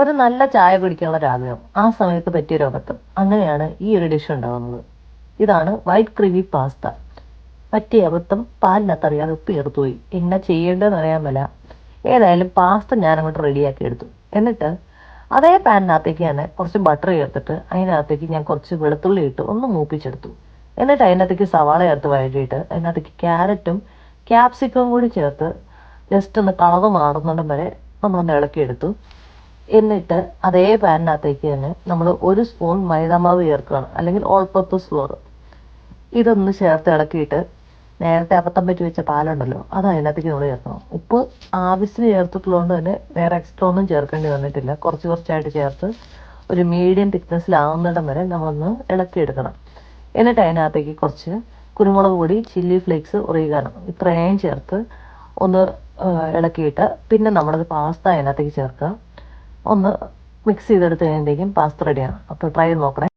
ഒരു നല്ല ചായ കുടിക്കാനുള്ള ഒരാഗ്രഹം ആ സമയത്ത് പറ്റിയൊരു അബദ്ധം. അങ്ങനെയാണ് ഈ ഒരു ഡിഷ് ഉണ്ടാകുന്നത്. ഇതാണ് വൈറ്റ് ക്രീമി പാസ്ത. പറ്റിയ അബദ്ധം, പാലിനകത്ത് അറിയാതെ ഉപ്പ് ചേർത്ത് പോയി. എന്നാ ചെയ്യേണ്ടതെന്ന് അറിയാൻ മേല. ഏതായാലും പാസ്ത ഞാൻ അങ്ങോട്ട് റെഡിയാക്കി എടുത്തു. എന്നിട്ട് അതേ പാനിനകത്തേക്ക് തന്നെ കുറച്ച് ബട്ടർ ചേർത്തിട്ട് അതിനകത്തേക്ക് ഞാൻ കുറച്ച് വെളുത്തുള്ളി ഇട്ട് ഒന്ന് മൂപ്പിച്ചെടുത്തു. എന്നിട്ട് അതിനകത്തേക്ക് സവാള ചേർത്ത് വഴറ്റിയിട്ട് അതിനകത്തേക്ക് ക്യാരറ്റും ക്യാപ്സിക്കവും കൂടി ചേർത്ത് ജസ്റ്റ് ഒന്ന് കളറ് മാറുന്നിടം വരെ നമ്മളൊന്ന് ഇളക്കിയെടുത്തു. എന്നിട്ട് അതേ പാനിനകത്തേക്ക് തന്നെ നമ്മൾ ഒരു സ്പൂൺ മൈദാമാവ് ചേർക്കുകയാണ്, അല്ലെങ്കിൽ ഓൾ പർപ്പസ് ഫ്ലോർ. ഇതൊന്ന് ചേർത്ത് ഇളക്കിയിട്ട് നേരത്തെ അബദ്ധം പറ്റി വെച്ച പാലുണ്ടല്ലോ അത് അതിനകത്തേക്ക് നമ്മൾ ചേർക്കണം. ഉപ്പ് ആവശ്യത്തിന് ചേർത്തിട്ടുള്ളതുകൊണ്ട് തന്നെ വേറെ എക്സ്ട്രാ ഒന്നും ചേർക്കേണ്ടി വന്നിട്ടില്ല. കുറച്ച് കുറച്ചായിട്ട് ചേർത്ത് ഒരു മീഡിയം തിക്നെസ്സിലാവുന്നിടം വരെ നമ്മളൊന്ന് ഇളക്കിയെടുക്കണം. എന്നിട്ട് അതിനകത്തേക്ക് കുറച്ച് കുരുമുളക് പൊടി, ചില്ലി ഫ്ലേക്സ്, ഒറിഗാനോ ഇത്രയും ചേർത്ത് ഒന്ന് ഇളക്കിയിട്ട് പിന്നെ നമ്മളത് പാസ്ത അതിനകത്തേക്ക് ചേർക്കുക. ഒന്ന് മിക്സ് ചെയ്തെടുത്ത് കഴിയുമ്പോഴേക്കും പാസ്ത റെഡിയാണ്. അപ്പോൾ ട്രൈ ചെയ്ത് നോക്കണേ.